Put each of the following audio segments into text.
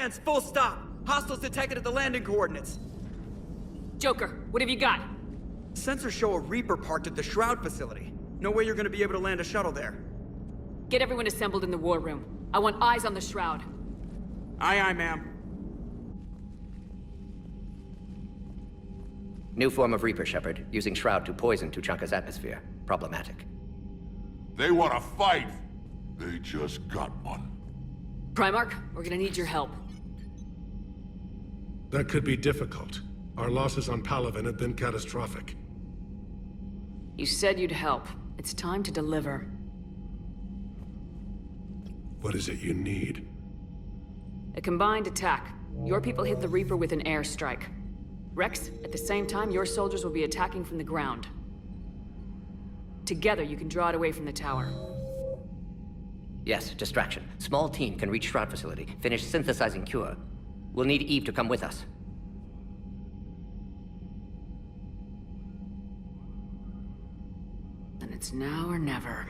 plans, full stop. Hostiles detected at the landing coordinates. Joker, what have you got? Sensors show a Reaper parked at the Shroud facility. No way you're gonna be able to land a shuttle there. Get everyone assembled in the war room. I want eyes on the Shroud. Aye, aye, ma'am. New form of Reaper, Shepard, using Shroud to poison Tuchanka's atmosphere. Problematic. They want to fight. They just got one. Primarch, we're gonna need your help. That could be difficult. Our losses on Palaven have been catastrophic. You said you'd help. It's time to deliver. What is it you need? A combined attack. Your people hit the Reaper with an airstrike. Rex, at the same time, your soldiers will be attacking from the ground. Together, you can draw it away from the tower. Yes, distraction. Small team can reach Shroud facility, finish synthesizing cure. We'll need Eve to come with us. Then it's now or never.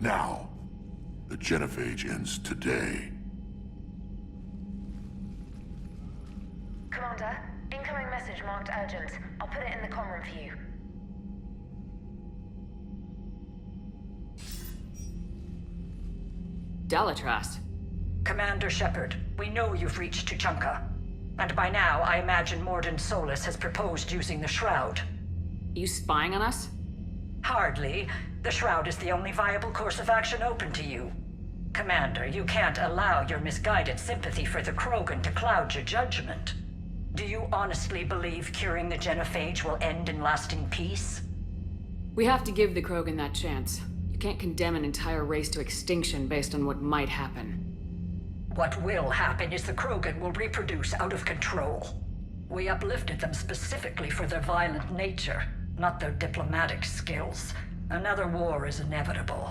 Now, the genophage ends today. Commander, incoming message marked urgent. I'll put it in the comm room for you. Dalatras. Commander Shepard, we know you've reached Tuchanka. And by now, I imagine Mordin Solus has proposed using the Shroud. You spying on us? Hardly. The Shroud is the only viable course of action open to you. Commander, you can't allow your misguided sympathy for the Krogan to cloud your judgment. Do you honestly believe curing the genophage will end in lasting peace? We have to give the Krogan that chance. You can't condemn an entire race to extinction based on what might happen. What will happen is the Krogan will reproduce out of control. We uplifted them specifically for their violent nature, not their diplomatic skills. Another war is inevitable.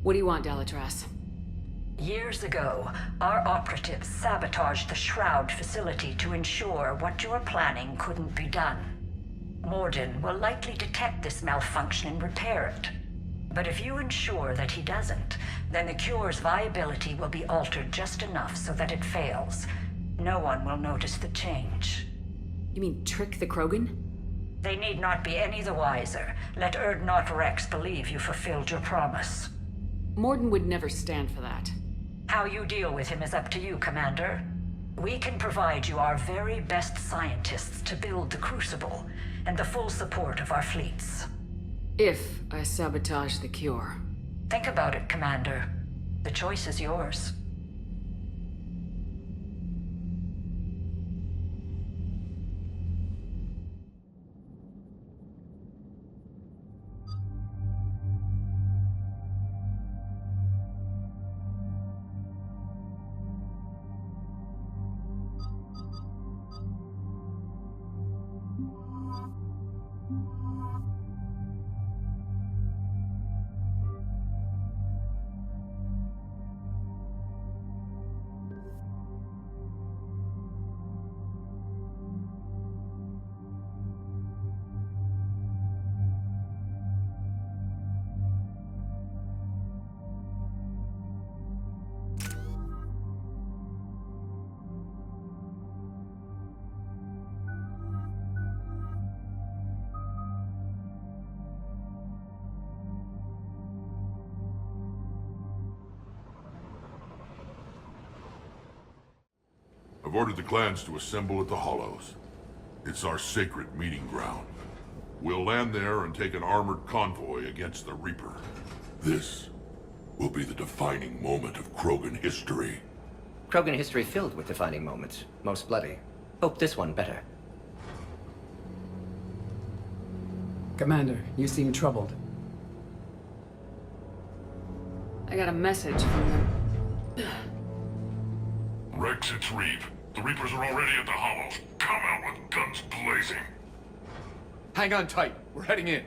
What do you want, Dalatras? Years ago, our operatives sabotaged the Shroud facility to ensure what you were planning couldn't be done. Mordin will likely detect this malfunction and repair it. But if you ensure that he doesn't, then the cure's viability will be altered just enough so that it fails. No one will notice the change. You mean trick the Krogan? They need not be any the wiser. Let Urdnot Rex believe you fulfilled your promise. Mordin would never stand for that. How you deal with him is up to you, Commander. We can provide you our very best scientists to build the Crucible, and the full support of our fleets. If I sabotage the cure. Think about it, Commander. The choice is yours. I've ordered the clans to assemble at the Hollows. It's our sacred meeting ground. We'll land there and take an armored convoy against the Reaper. This will be the defining moment of Krogan history. Krogan history filled with defining moments, most bloody. Hope this one better. Commander, you seem troubled. I got a message from them. Rex, it's Reeve. The Reapers are already at the Hollows. Come out with guns blazing. Hang on tight. We're heading in.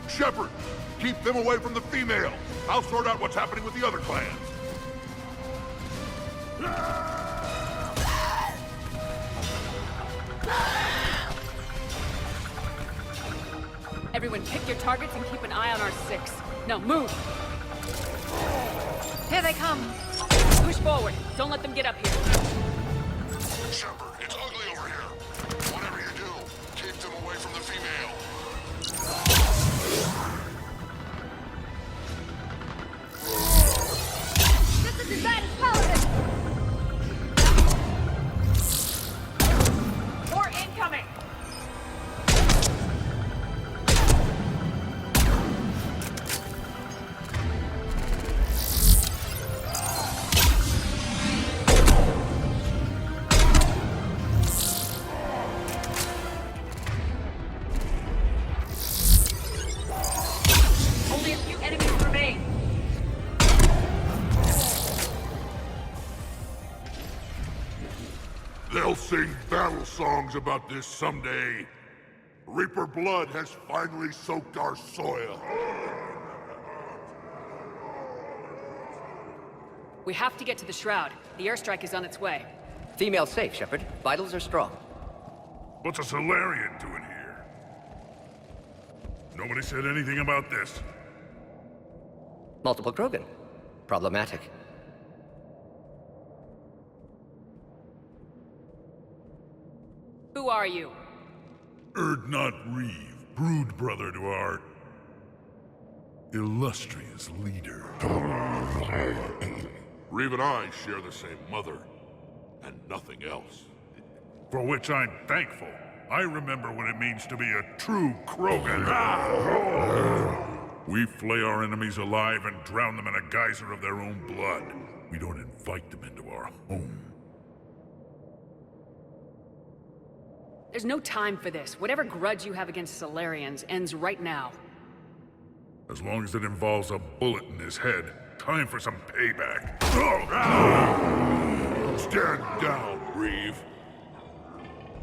Shepard, keep them away from the females. I'll sort out what's happening with the other clans. Everyone pick your targets and keep an eye on our 6. Now move! Here they come. Push forward. Don't let them get up here. Shepard, it's ugly over here. Whatever you do, keep them away from the female. This is as bad as Paladin. More incoming! Only a few enemies remain. They'll sing battle songs about this someday. Reaper blood has finally soaked our soil. We have to get to the Shroud. The airstrike is on its way. Female safe, Shepard. Vitals are strong. What's a Solarian doing here? Nobody said anything about this. Multiple Krogan. Problematic. Who are you? Erdnot Reeve, brood brother to our illustrious leader. Reeve and I share the same mother, and nothing else. For which I'm thankful. I remember what it means to be a true Krogan. We flay our enemies alive and drown them in a geyser of their own blood. We don't invite them into our home. There's no time for this. Whatever grudge you have against Solarians ends right now. As long as it involves a bullet in his head, time for some payback. Stand down, Reeve.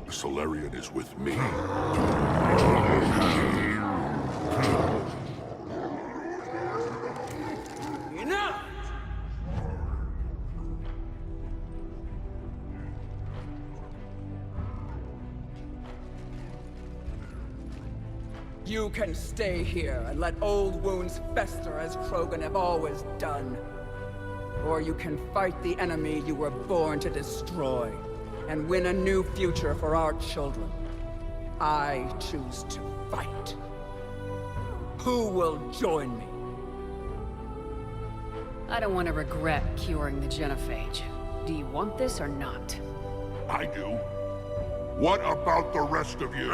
The Solarian is with me. Enough! You can stay here and let old wounds fester as Krogan have always done. Or you can fight the enemy you were born to destroy, and win a new future for our children. I choose to fight. Who will join me? I don't want to regret curing the genophage. Do you want this or not? I do. What about the rest of you?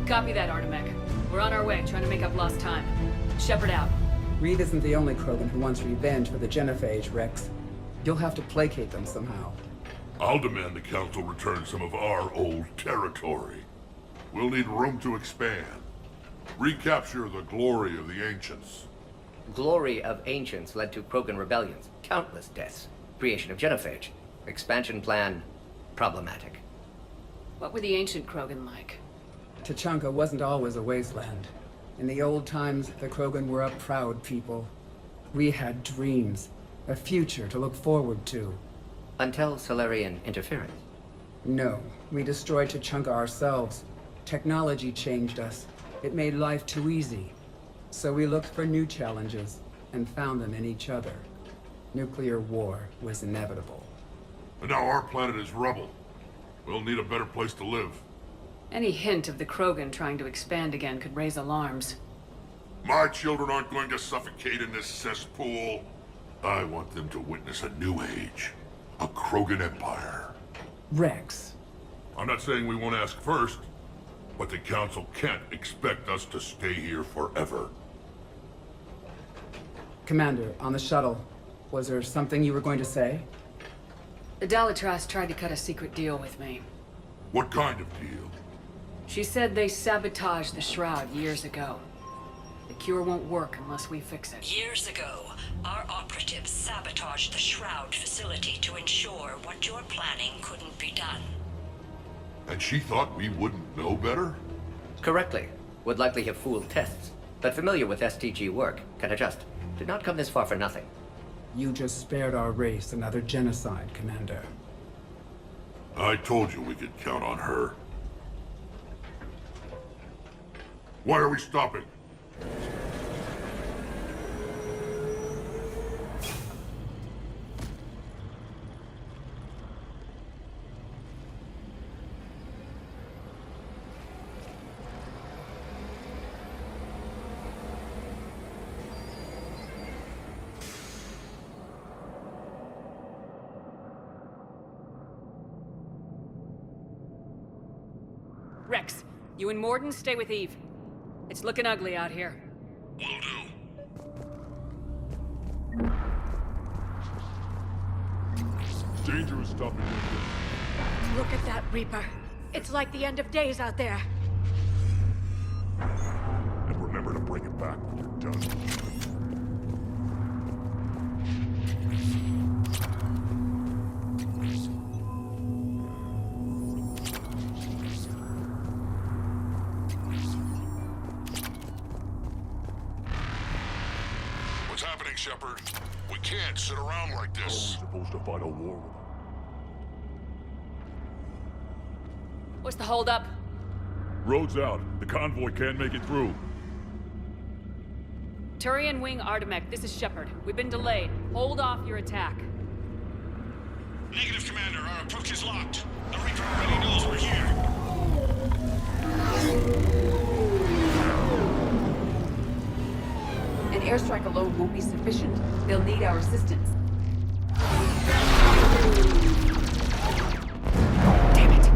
Copy that, Artemek. We're on our way, trying to make up lost time. Shepard out. Reeve isn't the only Krogan who wants revenge for the genophage, Rex. You'll have to placate them somehow. I'll demand the Council return some of our old territory. We'll need room to expand. Recapture the glory of the Ancients. Glory of Ancients led to Krogan rebellions, countless deaths, creation of genophage. Expansion plan, problematic. What were the ancient Krogan like? Tuchanka wasn't always a wasteland. In the old times, the Krogan were a proud people. We had dreams, a future to look forward to. Until Solarian interference. No, we destroyed Tuchanka ourselves. Technology changed us. It made life too easy. So we looked for new challenges, and found them in each other. Nuclear war was inevitable. And now our planet is rubble. We'll need a better place to live. Any hint of the Krogan trying to expand again could raise alarms. My children aren't going to suffocate in this cesspool. I want them to witness a new age. A Krogan empire. Rex. I'm not saying we won't ask first, but the Council can't expect us to stay here forever. Commander, on the shuttle, was there something you were going to say? The Dalitras tried to cut a secret deal with me. What kind of deal? She said they sabotaged the Shroud years ago. The cure won't work unless we fix it. Years ago, our operatives sabotaged the Shroud facility to ensure what you're planning couldn't be done. And she thought we wouldn't know better? Correctly. Would likely have fooled tests, but familiar with STG work, can adjust. Did not come this far for nothing. You just spared our race another genocide, Commander. I told you we could count on her. Why are we stopping? Rex, you and Morden stay with Eve. It's looking ugly out here. Will do. Dangerous stopping like Look at that Reaper. It's like the end of days out there. this. And remember to bring it back when you're done. What's happening, Shepard? We can't sit around like How are we this. supposed to fight a war with them? What's the holdup? Road's out. The convoy can't make it through. Turian Wing Artemek, this is Shepard. We've been delayed. Hold off your attack. Negative, Commander. Our approach is locked. The Reaper already knows we're here. An airstrike alone won't be sufficient. They'll need our assistance. Damn it!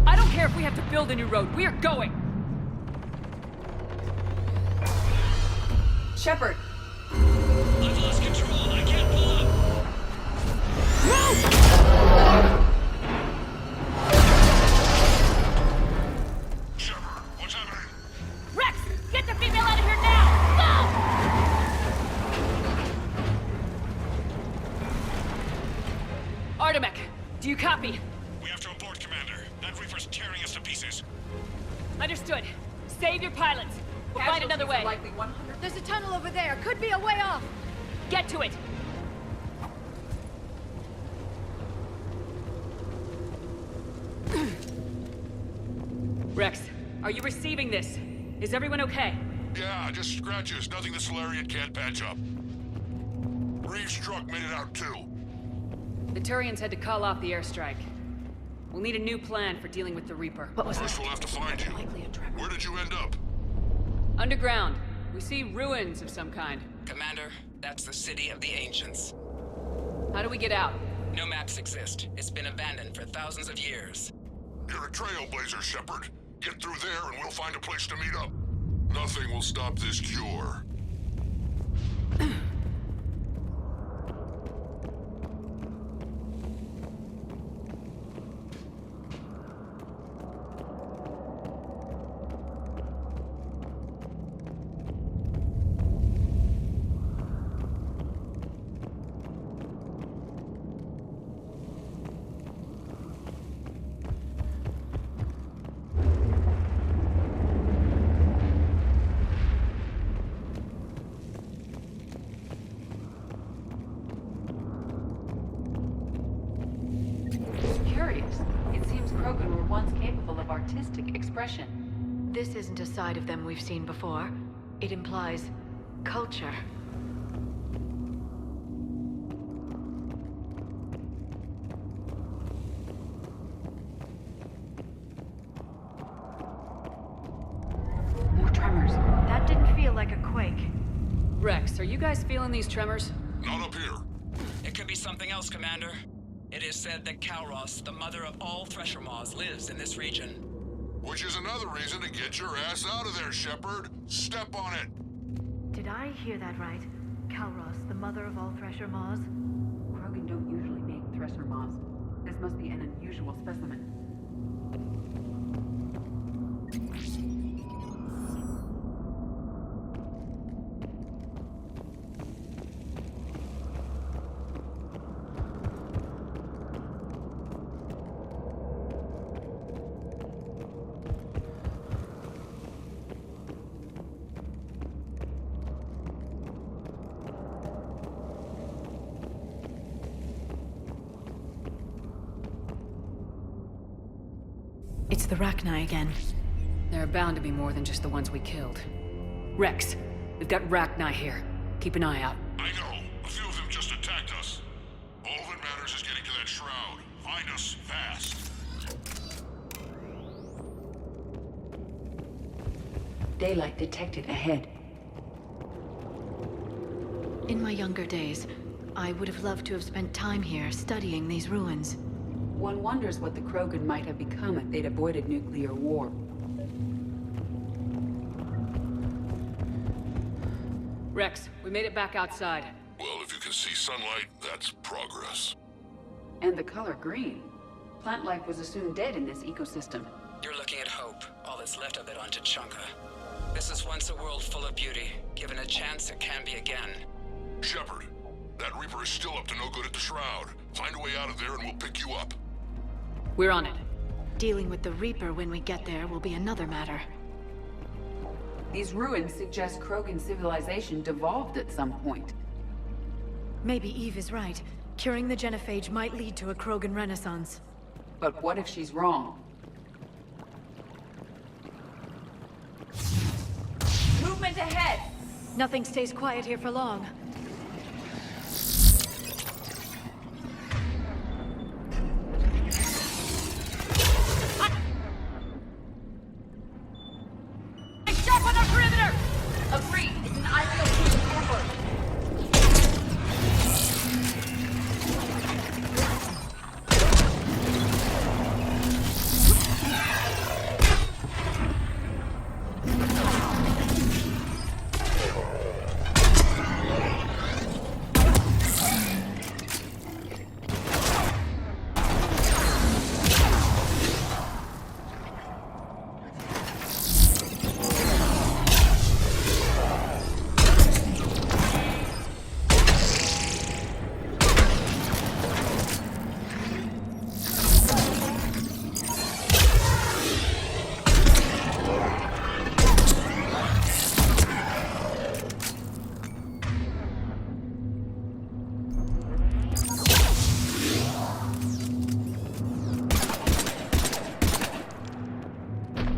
I don't care if we have to build a new road. We are going! Shepard! I've lost control. I can't pull up. Shepard, what's happening? Rex, get the female out of here now! Go! Artemek, do you copy? We have to abort, Commander. That Reaper's tearing us to pieces. Understood. Save your pilots. We'll find another way. There's a tunnel over there. Could be a way off. Get to it! Rex, are you receiving this? Is everyone okay? Yeah, just scratches. Nothing the Solarian can't patch up. Reeves' truck made it out too. The Turians had to call off the airstrike. We'll need a new plan for dealing with the Reaper. What was First we'll have to find you. Where did you end up? Underground. We see ruins of some kind. Commander, that's the City of the Ancients. How do we get out? No maps exist. It's been abandoned for thousands of years. You're a trailblazer, Shepard. Get through there and we'll find a place to meet up. Nothing will stop this cure. Curious. It seems Krogan were once capable of artistic expression. This isn't a side of them we've seen before. It implies culture. More tremors. That didn't feel like a quake. Rex, are you guys feeling these tremors? Not up here. It could be something else, Commander. It is said that Kalros, the mother of all Thresher Maws, lives in this region. Which is another reason to get your ass out of there, Shepard. Step on it. Did I hear that right? Kalros, the mother of all Thresher Maws? Krogan don't usually make Thresher Maws. This must be an unusual specimen. It's the Rachni again. There are bound to be more than just the ones we killed. Rex, we've got Rachni here. Keep an eye out. I know. A few of them just attacked us. All that matters is getting to that shroud. Find us fast. Daylight detected ahead. In my younger days, I would have loved to have spent time here studying these ruins. One wonders what the Krogan might have become if they'd avoided nuclear war. Rex, we made it back outside. Well, if you can see sunlight, that's progress. And the color green. Plant life was assumed dead in this ecosystem. You're looking at hope, all that's left of it on Tachanka. This is once a world full of beauty. Given a chance, it can be again. Shepard, that Reaper is still up to no good at the Shroud. Find a way out of there and we'll pick you up. We're on it. Dealing with the Reaper when we get there will be another matter. These ruins suggest Krogan civilization devolved at some point. Maybe Eve is right. Curing the genophage might lead to a Krogan renaissance. But what if she's wrong? Movement ahead! Nothing stays quiet here for long.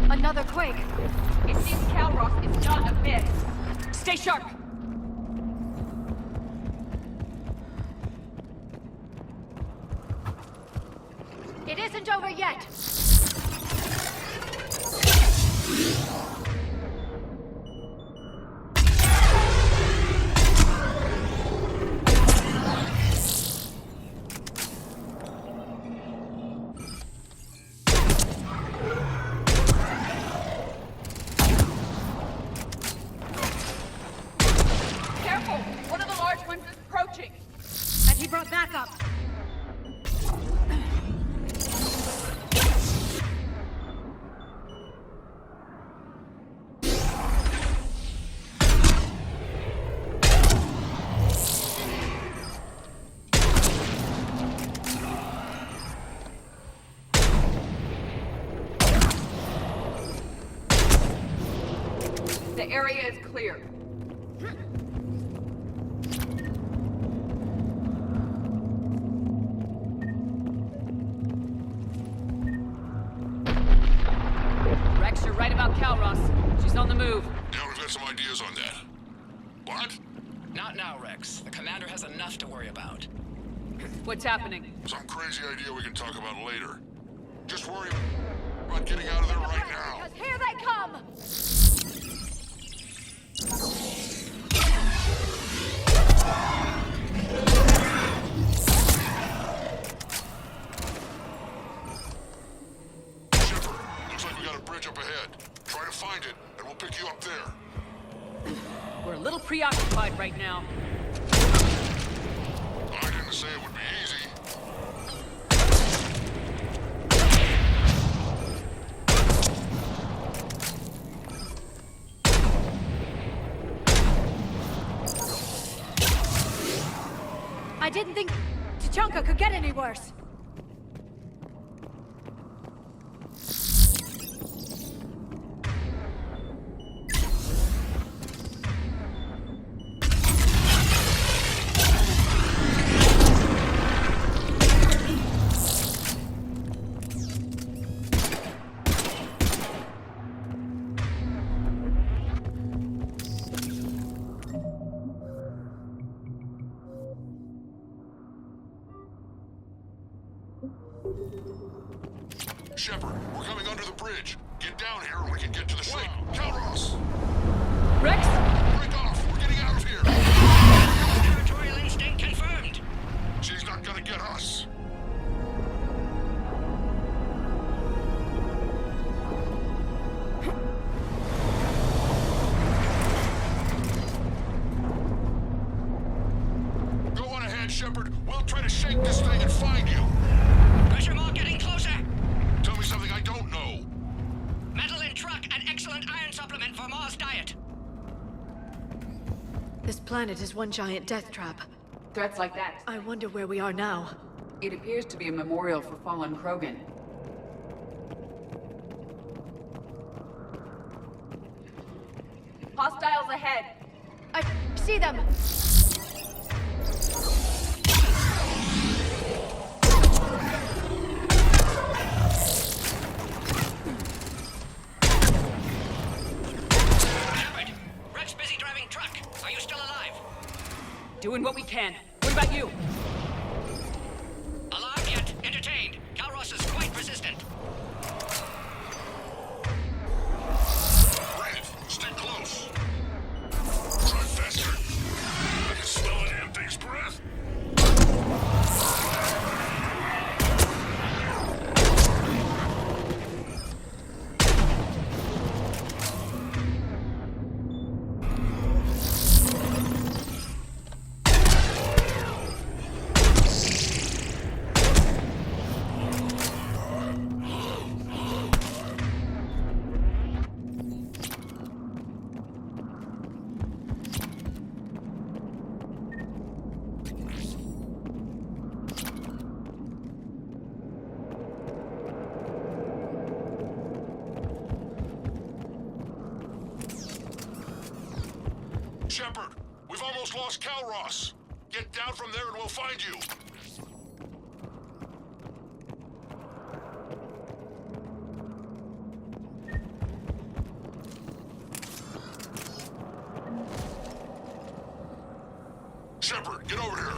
Another quake. It seems Calross is not a myth. Stay sharp. It isn't over yet. Back up! The area is clear. Rex, you're right about Calross. She's on the move. Yeah, we've got some ideas on that. What? Not now, Rex. The commander has enough to worry about. What's happening? Some crazy idea we can talk about later. Just worry about getting out of there right now. Because here they come! Shepard, looks like we got a bridge up ahead. Try to find it, and we'll pick you up there. We're a little preoccupied right now. I didn't say it would be easy. didn't think Tachanka could get any worse. Shepard, we're coming under the bridge. Get down here and we can get to the ship. Calros! Rex? Break off! We're getting out of here! Territorial instinct confirmed. She's not gonna get us. Go on ahead, Shepard. We'll try to shake this thing and find you. Pressure mark getting closer. Tell me something I don't know. Metal in truck and excellent iron supplement for Mars diet. This planet is one giant death trap. Threats like that. I wonder where we are now. It appears to be a memorial for fallen Krogan. Hostiles ahead. I see them! Shepard, Rex busy driving truck. Are you still alive? Doing what we can. What about you? Alarmed yet? Entertained. Calros is quite resistant. Brave, stay close. Drive faster. I can smell a damn thing's breath. Shepard, we've almost lost Calros. Get down from there and we'll find you. Shepard, get over here.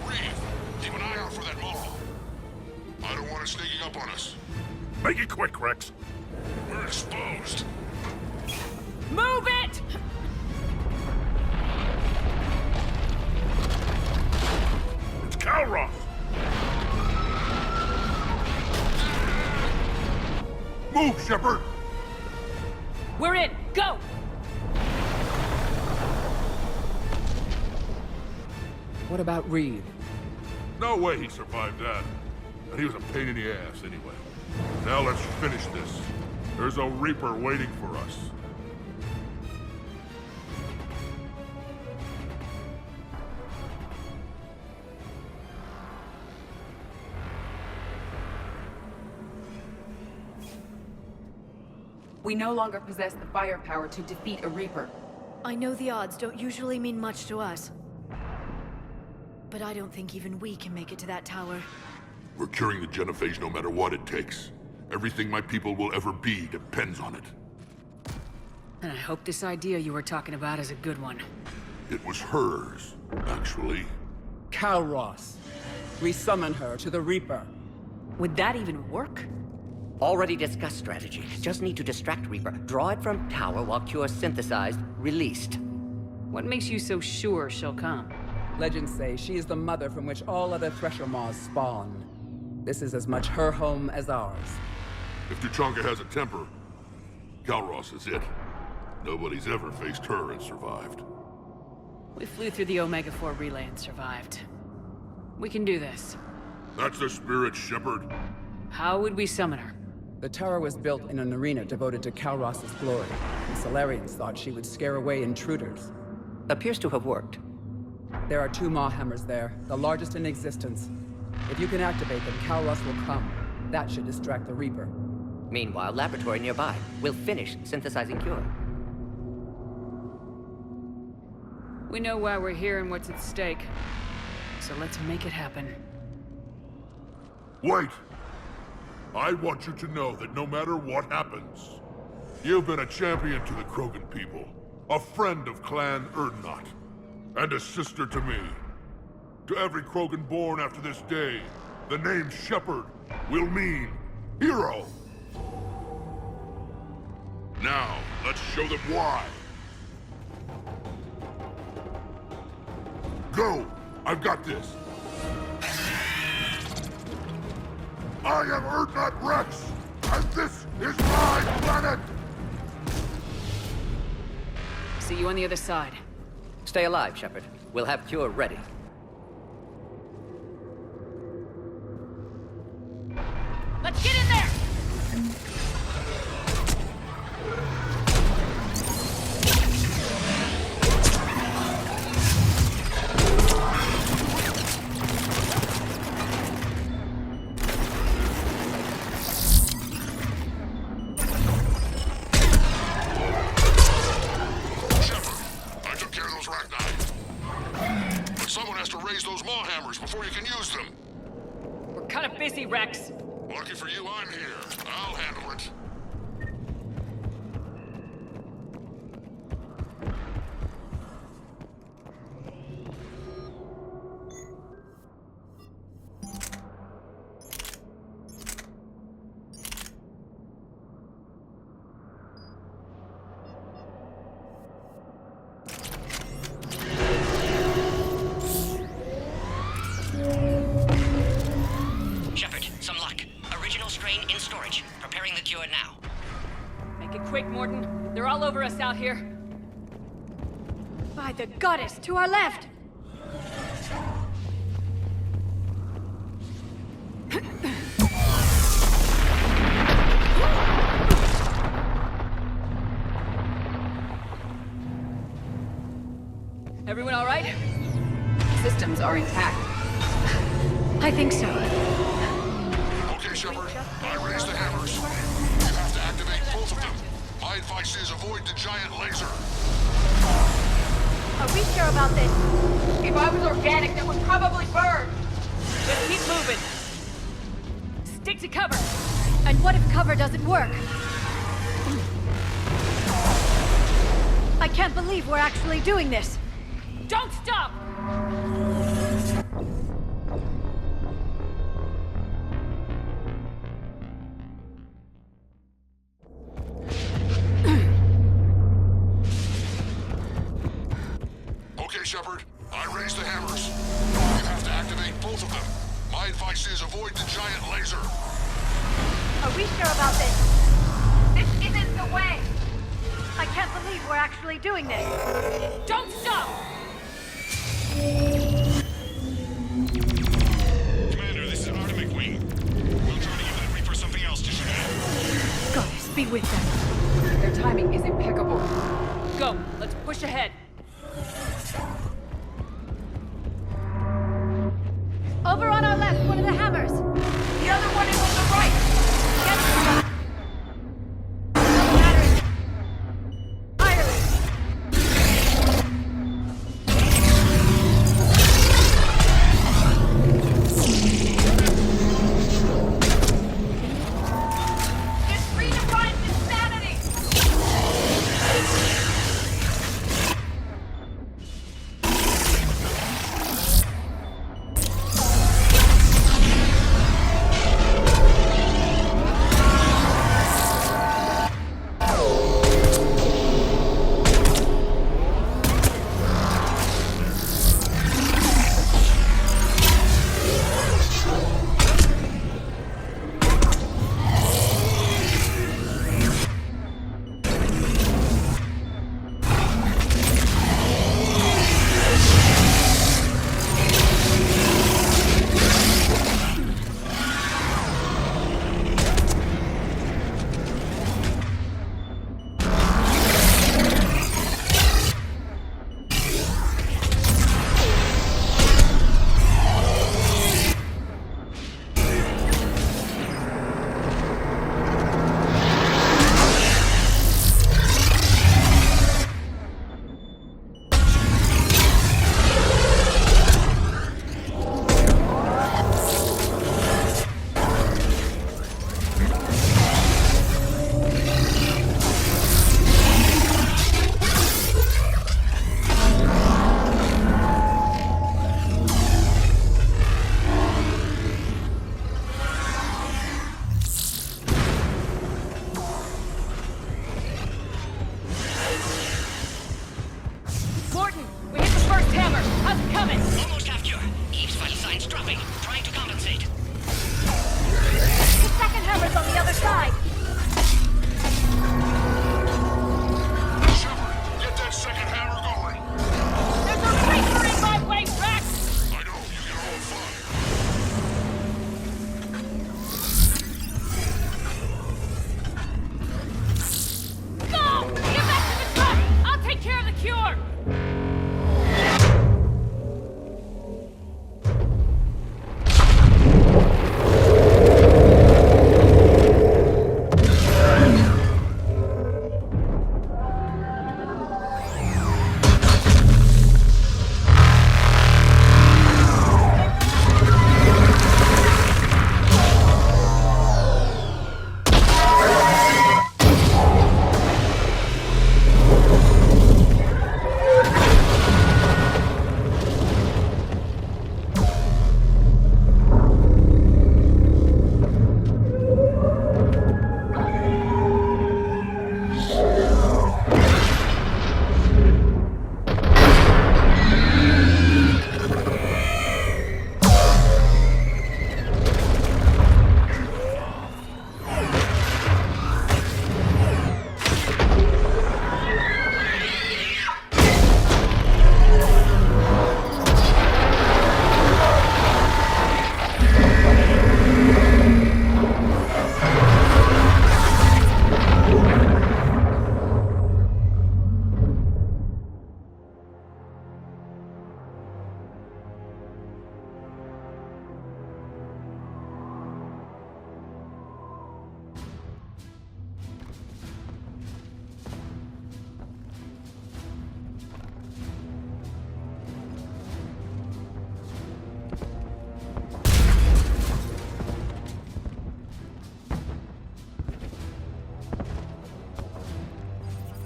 Reeve, keep an eye out for that mole. I don't want it sneaking up on us. Make it quick, Rex. We're exposed. Move it! It's Calros! Move, Shepard! We're in! Go! What about Reeve? No way he survived that. And he was a pain in the ass anyway. Now let's finish this. There's a Reaper waiting for us. We no longer possess the firepower to defeat a Reaper. I know the odds don't usually mean much to us. But I don't think even we can make it to that tower. We're curing the genophage no matter what it takes. Everything my people will ever be depends on it. And I hope this idea you were talking about is a good one. It was hers, actually. Calros. We summon her to the Reaper. Would that even work? Already discussed strategy. Just need to distract Reaper. Draw it from tower while Cure synthesized, released. What makes you so sure she'll come? Legends say she is the mother from which all other Thresher Maws spawn. This is as much her home as ours. If Tachanka has a temper, Calros is it. Nobody's ever faced her and survived. We flew through the Omega-4 relay and survived. We can do this. That's the spirit, Shepard. How would we summon her? The tower was built in an arena devoted to Calros' glory. The Solarians thought she would scare away intruders. Appears to have worked. There are 2 Maw hammers there, the largest in existence. If you can activate them, Kalros will come. That should distract the Reaper. Meanwhile, laboratory nearby. We'll finish synthesizing Cure. We know why we're here and what's at stake. So let's make it happen. Wait! I want you to know that no matter what happens, you've been a champion to the Krogan people, a friend of Clan Erdnot, and a sister to me. To every Krogan born after this day, the name Shepard will mean hero. Now, let's show them why. Go! I've got this. I am Erdnot Rex, and this is my planet! See you on the other side. Stay alive, Shepard. We'll have Cure ready. Let's get in there! Before you can use them. We're kind of busy, Rex. Lucky for you, I'm here. I'll handle it. Out here. By the goddess, to our left! Everyone all right? Systems are intact. I think so. Okay, Shepard. I raised the hammers. You have to activate both of them. My advice is avoid the giant laser. Are we sure about this? If I was organic, that would probably burn. Just keep moving. Stick to cover. And what if cover doesn't work? I can't believe we're actually doing this. Don't stop! Shepard, I raised the hammers. You have to activate both of them. My advice is avoid the giant laser. Are we sure about this? This isn't the way! I can't believe we're actually doing this. Don't stop! Commander, this is Atomic Wing. We'll try to give that Reaper something else to shoot at. Goddess, be with them. Their timing is impeccable. Go, let's push ahead. Over on our left, one of the hammers. The other one is on the right. Get hammer. How's it coming? Almost half cure. Eve's vital signs dropping. Trying to compensate. The second hammer's on the other side. Shepard, get that second hammer going. There's a Reaper in my way, Rex! I know, you get all fire. Go! Get back to the truck! I'll take care of the cure!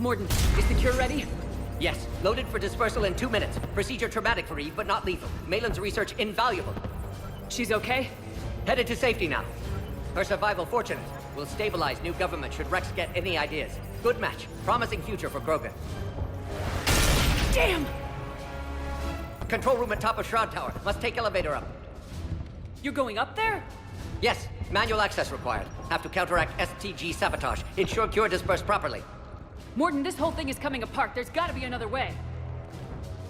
Morden, is the cure ready? Yes, loaded for dispersal in 2 minutes. Procedure traumatic for Eve, but not lethal. Malin's research invaluable. She's okay? Headed to safety now. Her survival fortunate. Will stabilize new government should Rex get any ideas. Good match. Promising future for Krogan. Damn! Control room at top of Shroud Tower. Must take elevator up. You're going up there? Yes, manual access required. Have to counteract STG sabotage. Ensure cure dispersed properly. Morden, this whole thing is coming apart. There's gotta be another way.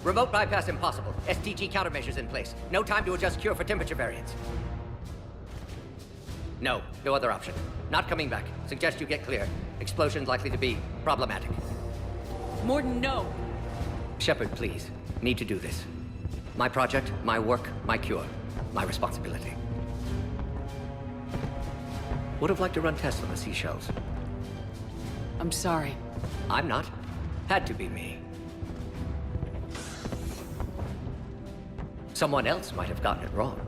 Remote bypass impossible. STG countermeasures in place. No time to adjust cure for temperature variance. No other option. Not coming back. Suggest you get clear. Explosion's likely to be problematic. Morden, no. Shepard, please. Need to do this. My project, my work, my cure. My responsibility. Would have liked to run tests on the seashells. I'm sorry. I'm not. Had to be me. Someone else might have gotten it wrong.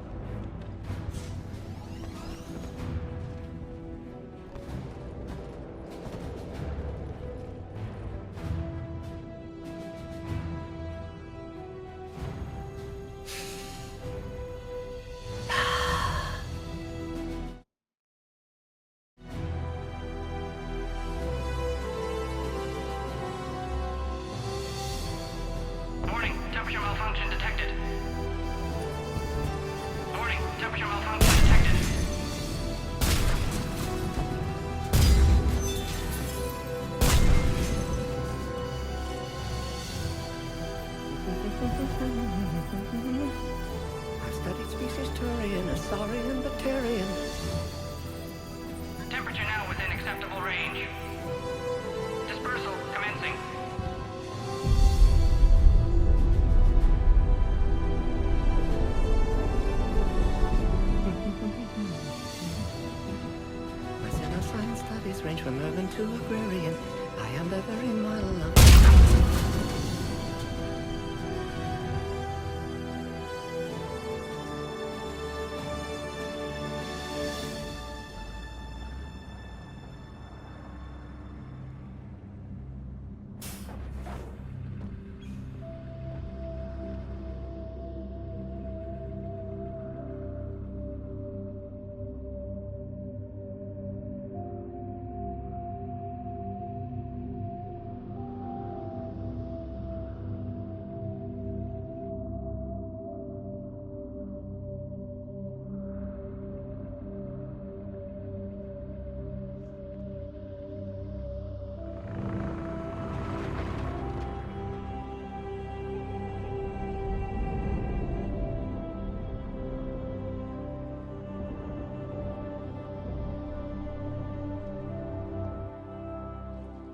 Warning, temperature malfunction detected. Warning, temperature malfunction detected. I studied species Turian, Asaurian, Batarian. Temperature now within acceptable range. Dispersal commencing. My pseudoscience studies range from urban to agrarian. I am the very model of...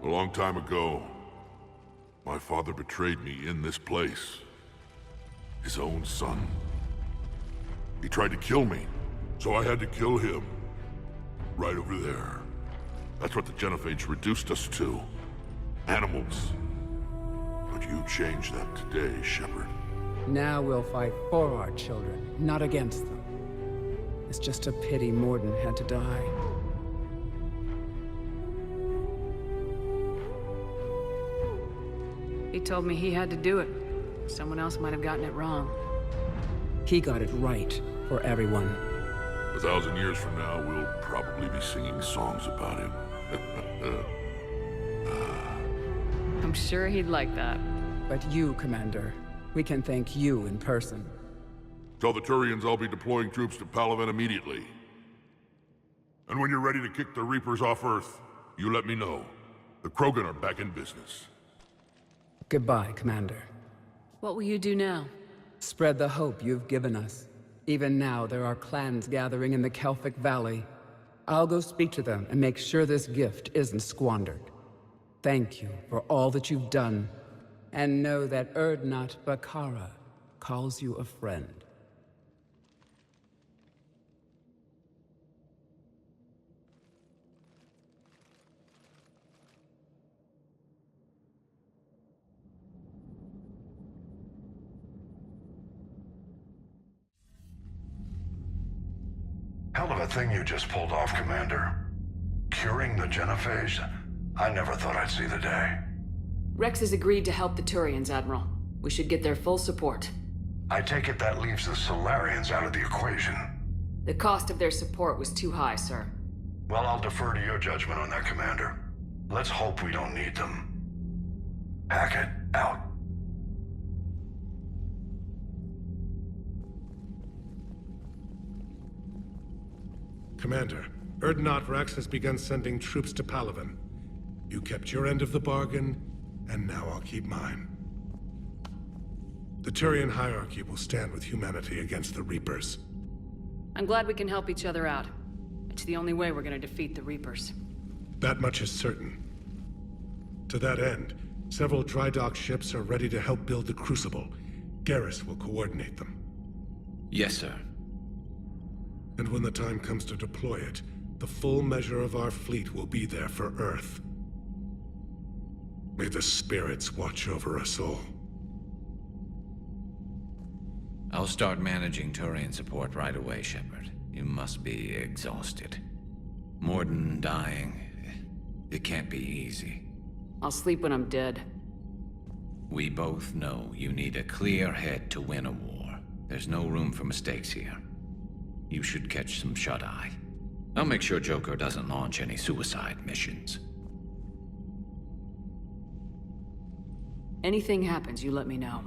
long time ago, my father betrayed me in this place. His own son. He tried to kill me, so I had to kill him. Right over there. That's what the Genophage reduced us to. Animals. But you changed that today, Shepard. Now we'll fight for our children, not against them. It's just a pity Morden had to die. He told me he had to do it. Someone else might have gotten it wrong. He got it right for everyone. 1,000 years from now, we'll probably be singing songs about him. I'm sure he'd like that. But you, Commander, we can thank you in person. Tell the Turians I'll be deploying troops to Palaven immediately. And when you're ready to kick the Reapers off Earth, you let me know. The Krogan are back in business. Goodbye, Commander. What will you do now? Spread the hope you've given us. Even now, there are clans gathering in the Kelphic Valley. I'll go speak to them and make sure this gift isn't squandered. Thank you for all that you've done. And know that Urdnot Bakara calls you a friend. Hell of a thing you just pulled off, Commander. Curing the Genophage? I never thought I'd see the day. Rex has agreed to help the Turians, Admiral. We should get their full support. I take it that leaves the Solarians out of the equation. The cost of their support was too high, sir. Well, I'll defer to your judgment on that, Commander. Let's hope we don't need them. Hackett, out. Commander, Urdnot Rex has begun sending troops to Palaven. You kept your end of the bargain, and now I'll keep mine. The Turian hierarchy will stand with humanity against the Reapers. I'm glad we can help each other out. It's the only way we're gonna defeat the Reapers. That much is certain. To that end, several dry dock ships are ready to help build the Crucible. Garrus will coordinate them. Yes, sir. And when the time comes to deploy it, the full measure of our fleet will be there for Earth. May the spirits watch over us all. I'll start managing Turian support right away, Shepard. You must be exhausted. Morden dying. It can't be easy. I'll sleep when I'm dead. We both know you need a clear head to win a war. There's no room for mistakes here. You should catch some shut-eye. I'll make sure Joker doesn't launch any suicide missions. Anything happens, you let me know.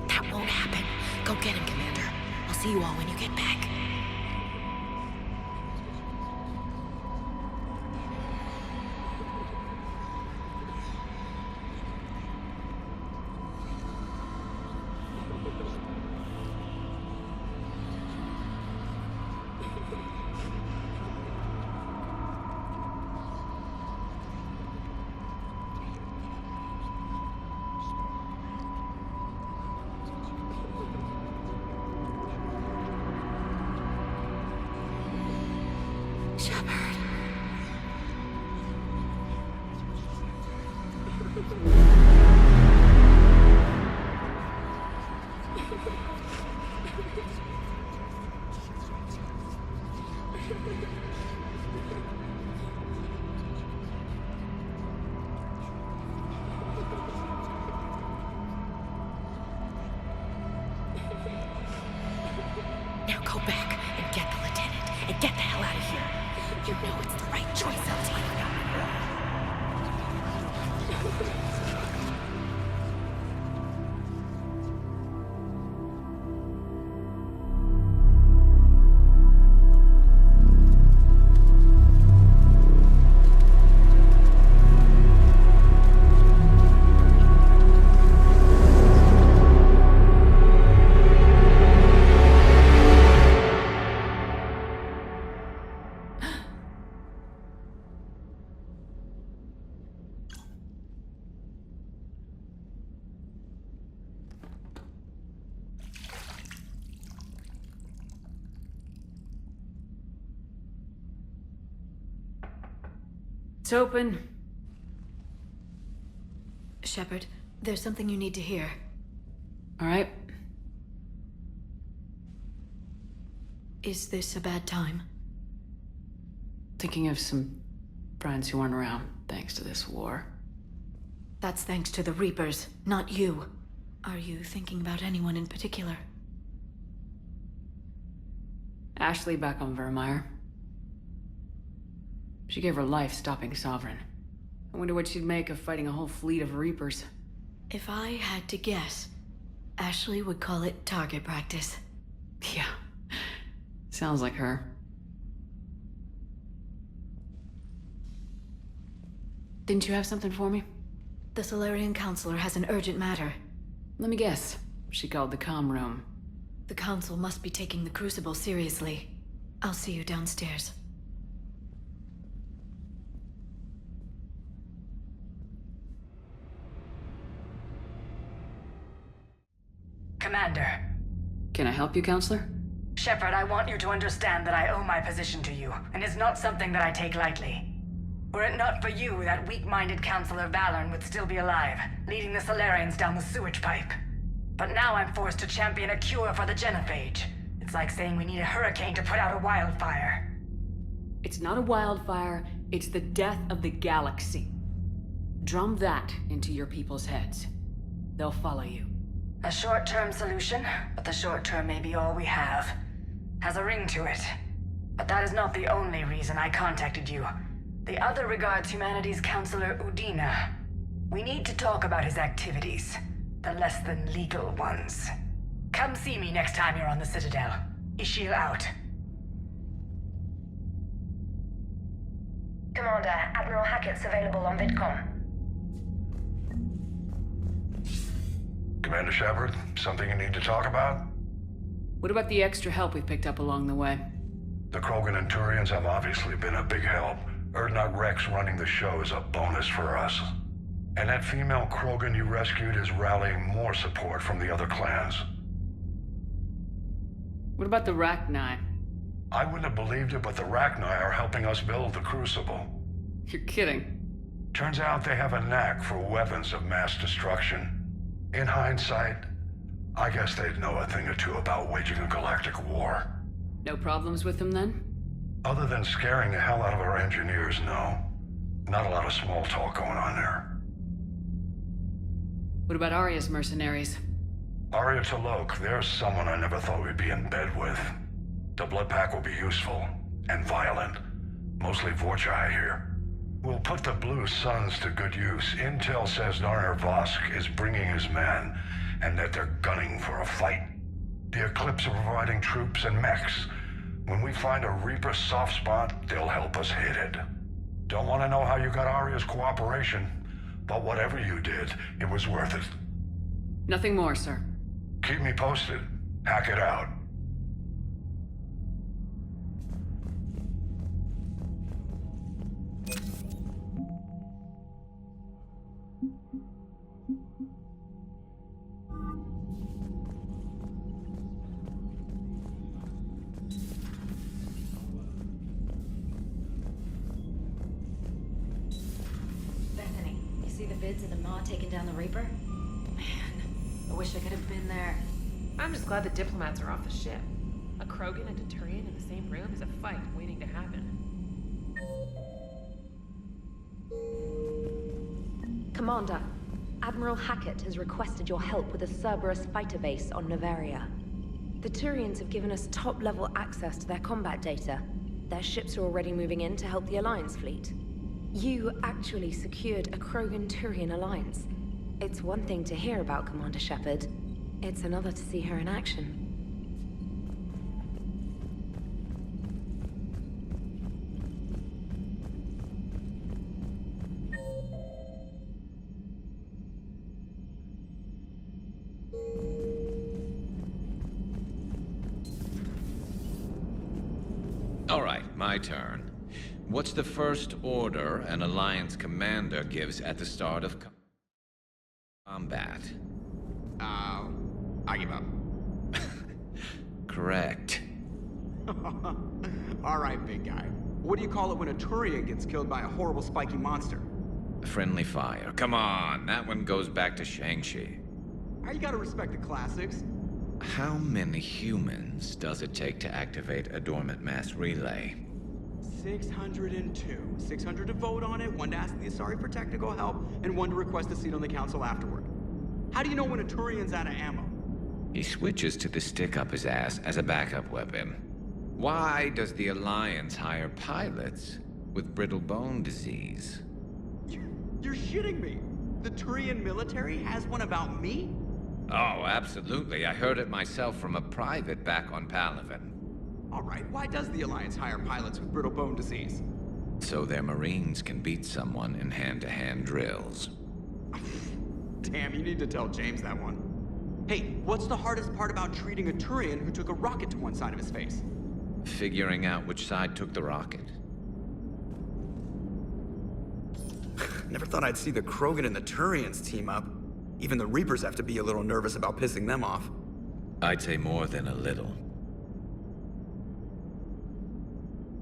That won't happen. Go get him, Commander. I'll see you all when you get back. It's open. Shepard, there's something you need to hear. All right. Is this a bad time? Thinking of some friends who aren't around thanks to this war. That's thanks to the Reapers, not you. Are you thinking about anyone in particular? Ashley back on Vermeer. She gave her life stopping Sovereign. I wonder what she'd make of fighting a whole fleet of Reapers. If I had to guess, Ashley would call it target practice. Yeah. Sounds like her. Didn't you have something for me? The Solarian Counselor has an urgent matter. Let me guess. She called the comm room. The Council must be taking the Crucible seriously. I'll see you downstairs. Commander. Can I help you, Counselor? Shepard, I want you to understand that I owe my position to you, and it's not something that I take lightly. Were it not for you, that weak-minded Counselor Valorn would still be alive, leading the Solarians down the sewage pipe. But now I'm forced to champion a cure for the genophage. It's like saying we need a hurricane to put out a wildfire. It's not a wildfire, it's the death of the galaxy. Drum that into your people's heads. They'll follow you. A short-term solution, but the short term may be all we have. Has a ring to it. But that is not the only reason I contacted you. The other regards humanity's Counselor Udina. We need to talk about his activities. The less than legal ones. Come see me next time you're on the Citadel. Ishil out. Commander, Admiral Hackett's available on VidCom. Commander Shepard, something you need to talk about? What about the extra help we picked up along the way? The Krogan and Turians have obviously been a big help. Urdnot Rex running the show is a bonus for us. And that female Krogan you rescued is rallying more support from the other clans. What about the Rachni? I wouldn't have believed it, but the Rachni are helping us build the Crucible. You're kidding. Turns out they have a knack for weapons of mass destruction. In hindsight, I guess they'd know a thing or two about waging a galactic war. No problems with them then? Other than scaring the hell out of our engineers, no. Not a lot of small talk going on there. What about Arya's mercenaries? Arya T'Loak, there's someone I never thought we'd be in bed with. The blood pack will be useful, and violent. Mostly Vorchai here. We'll put the Blue Suns to good use. Intel says Narner Vosk is bringing his men, and that they're gunning for a fight. The Eclipse are providing troops and mechs. When we find a Reaper soft spot, they'll help us hit it. Don't want to know how you got Arya's cooperation, but whatever you did, it was worth it. Nothing more, sir. Keep me posted. Hack it out. Bethany, you see the vids of the Maw taking down the Reaper? Man, I wish I could have been there. I'm just glad the diplomats are off the ship. A Krogan and a Turian in the same room is a fight waiting to happen. Commander, Admiral Hackett has requested your help with a Cerberus fighter base on Novaria. The Turians have given us top-level access to their combat data. Their ships are already moving in to help the Alliance fleet. You actually secured a Krogan-Turian alliance. It's one thing to hear about Commander Shepard. It's another to see her in action. All right, my turn. What's the first order an Alliance commander gives at the start of combat? I give up. Correct. All right, big guy. What do you call it when a Turian gets killed by a horrible spiky monster? Friendly fire. Come on, that one goes back to Shang-Chi. You gotta respect the classics. How many humans does it take to activate a dormant mass relay? 602. 600 to vote on it, 1 to ask the Asari for technical help, and 1 to request a seat on the council afterward. How do you know when a Turian's out of ammo? He switches to the stick up his ass as a backup weapon. Why does the Alliance hire pilots with brittle bone disease? You're shitting me! The Turian military has one about me? Oh, absolutely. I heard it myself from a private back on Palaven. Alright, why does the Alliance hire pilots with brittle bone disease? So their Marines can beat someone in hand-to-hand drills. Damn, you need to tell James that one. Hey, what's the hardest part about treating a Turian who took a rocket to one side of his face? Figuring out which side took the rocket. Never thought I'd see the Krogan and the Turians team up. Even the Reapers have to be a little nervous about pissing them off. I'd say more than a little.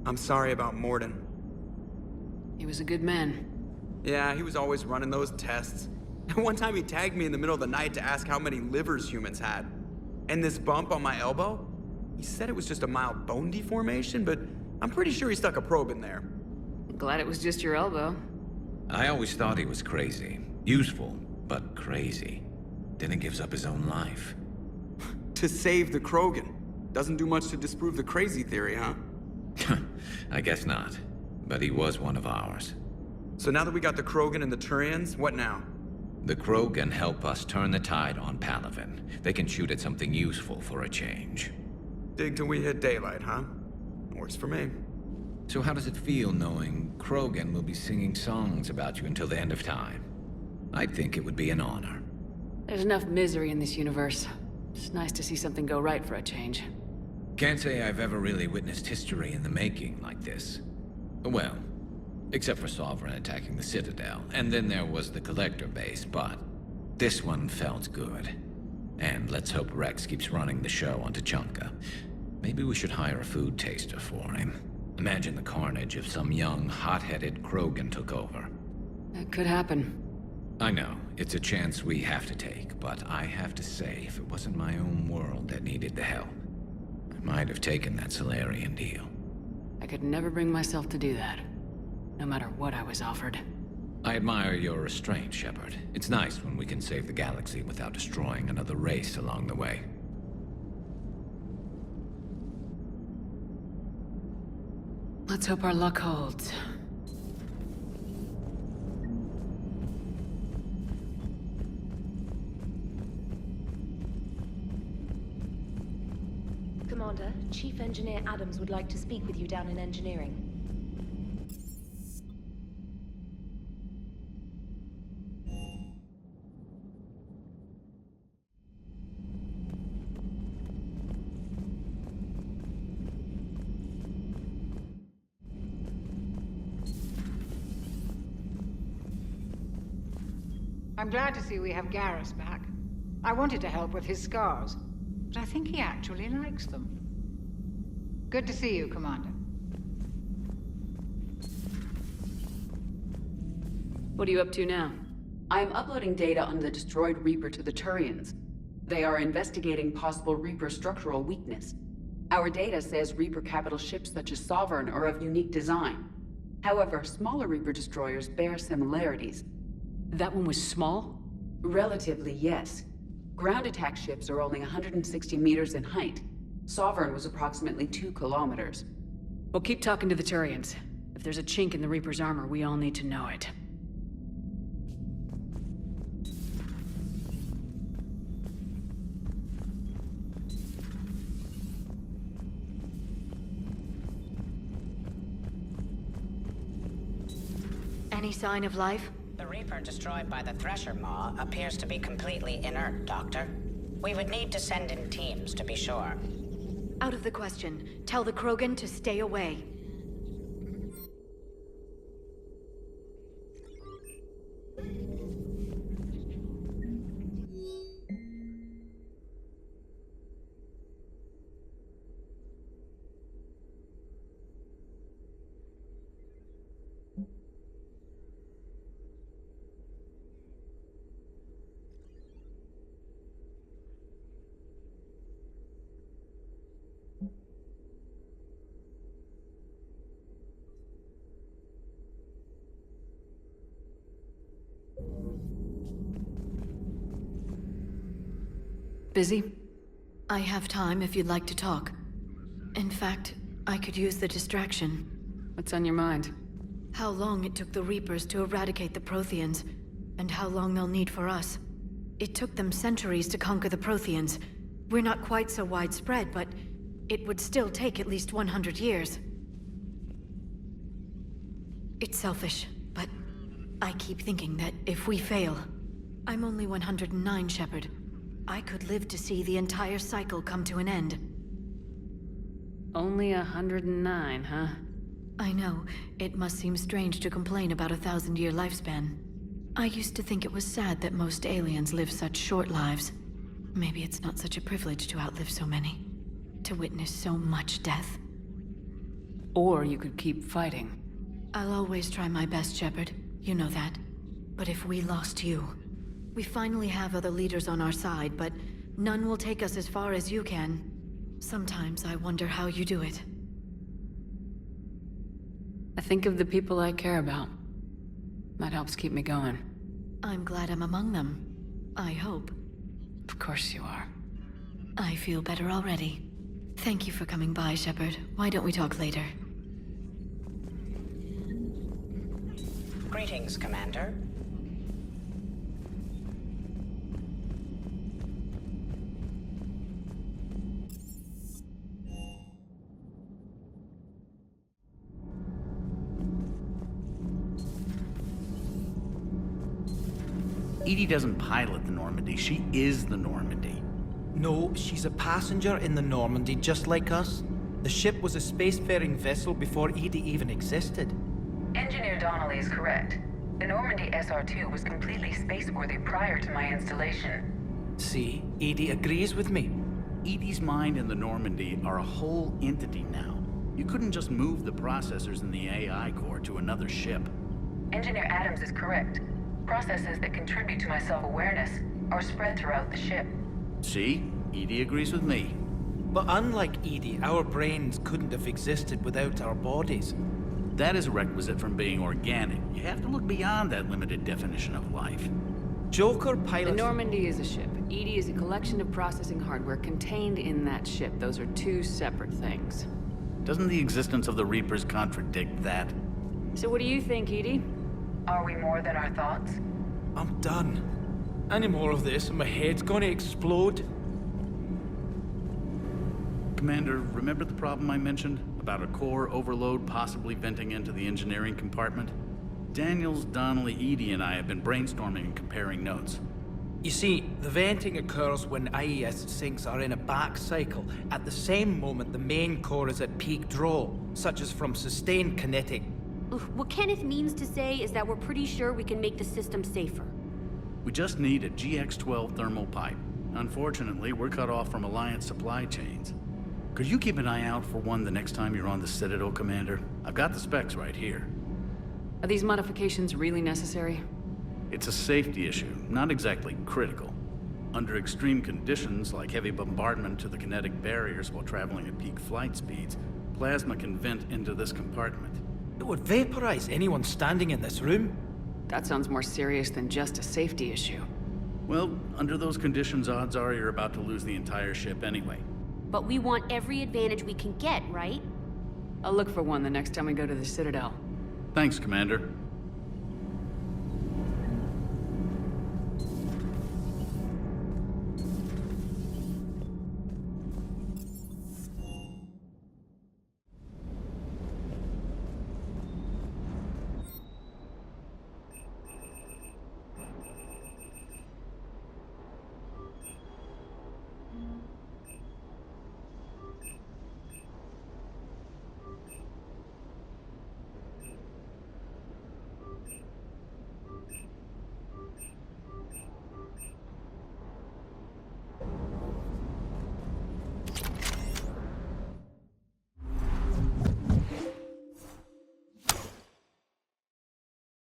I'm sorry about Morden. He was a good man. Yeah, he was always running those tests. One time he tagged me in the middle of the night to ask how many livers humans had. And this bump on my elbow? He said it was just a mild bone deformation, but I'm pretty sure he stuck a probe in there. Glad it was just your elbow. I always thought he was crazy. Useful, but crazy. Then he gives up his own life. To save the Krogan. Doesn't do much to disprove the crazy theory, huh? I guess not. But he was one of ours. So now that we got the Krogan and the Turians, what now? The Krogan help us turn the tide on Palaven. They can shoot at something useful for a change. Dig till we hit daylight, huh? Works for me. So how does it feel knowing Krogan will be singing songs about you until the end of time? I think it would be an honor. There's enough misery in this universe. It's nice to see something go right for a change. Can't say I've ever really witnessed history in the making like this. Well, except for Sovereign attacking the Citadel, and then there was the Collector base, but this one felt good. And let's hope Rex keeps running the show on Tuchanka. Maybe we should hire a food taster for him. Imagine the carnage if some young, hot-headed Krogan took over. That could happen. I know, it's a chance we have to take, but I have to say, if it wasn't my own world that needed the help, I might have taken that Solarian deal. I could never bring myself to do that, no matter what I was offered. I admire your restraint, Shepard. It's nice when we can save the galaxy without destroying another race along the way. Let's hope our luck holds. Commander, Chief Engineer Adams would like to speak with you down in engineering. I'm glad to see we have Garrus back. I wanted to help with his scars, but I think he actually likes them. Good to see you, Commander. What are you up to now? I am uploading data on the destroyed Reaper to the Turians. They are investigating possible Reaper structural weakness. Our data says Reaper capital ships such as Sovereign are of unique design. However, smaller Reaper destroyers bear similarities. That one was small? Relatively, yes. Ground attack ships are only 160 meters in height. Sovereign was approximately 2 kilometers. Well, keep talking to the Turians. If there's a chink in the Reaper's armor, we all need to know it. Any sign of life? The Reaper destroyed by the Thresher Maw appears to be completely inert, Doctor. We would need to send in teams to be sure. Out of the question. Tell the Krogan to stay away. Busy? I have time if you'd like to talk. In fact, I could use the distraction. What's on your mind? How long it took the Reapers to eradicate the Protheans, and how long they'll need for us. It took them centuries to conquer the Protheans. We're not quite so widespread, but it would still take at least 100 years. It's selfish, but I keep thinking that if we fail... I'm only 109, Shepard. I could live to see the entire cycle come to an end. Only 109, huh? I know. It must seem strange to complain about a 1,000-year lifespan. I used to think it was sad that most aliens live such short lives. Maybe it's not such a privilege to outlive so many. To witness so much death. Or you could keep fighting. I'll always try my best, Shepard. You know that. But if we lost you... We finally have other leaders on our side, but none will take us as far as you can. Sometimes I wonder how you do it. I think of the people I care about. That helps keep me going. I'm glad I'm among them. I hope. Of course you are. I feel better already. Thank you for coming by, Shepard. Why don't we talk later? Greetings, Commander. EDI doesn't pilot the Normandy, she is the Normandy. No, she's a passenger in the Normandy, just like us. The ship was a spacefaring vessel before EDI even existed. Engineer Donnelly is correct. The Normandy SR-2 was completely spaceworthy prior to my installation. See, EDI agrees with me. EDI's mind and the Normandy are a whole entity now. You couldn't just move the processors in the AI core to another ship. Engineer Adams is correct. Processes that contribute to my self-awareness are spread throughout the ship. See? EDI agrees with me. But unlike EDI, our brains couldn't have existed without our bodies. That is a requisite from being organic. You have to look beyond that limited definition of life. Joker pilots... The Normandy is a ship. EDI is a collection of processing hardware contained in that ship. Those are two separate things. Doesn't the existence of the Reapers contradict that? So what do you think, EDI? Are we more than our thoughts? I'm done. Any more of this and my head's gonna explode. Commander, remember the problem I mentioned? About a core overload possibly venting into the engineering compartment? Daniels, Donnelly, EDI, and I have been brainstorming and comparing notes. You see, the venting occurs when IES sinks are in a back cycle, at the same moment the main core is at peak draw, such as from sustained kinetic. What Kenneth means to say is that we're pretty sure we can make the system safer. We just need a GX-12 thermal pipe. Unfortunately, we're cut off from Alliance supply chains. Could you keep an eye out for one the next time you're on the Citadel, Commander? I've got the specs right here. Are these modifications really necessary? It's a safety issue, not exactly critical. Under extreme conditions, like heavy bombardment to the kinetic barriers while traveling at peak flight speeds, plasma can vent into this compartment. It would vaporize anyone standing in this room. That sounds more serious than just a safety issue. Well, under those conditions, odds are you're about to lose the entire ship anyway. But we want every advantage we can get, right? I'll look for one the next time we go to the Citadel. Thanks, Commander.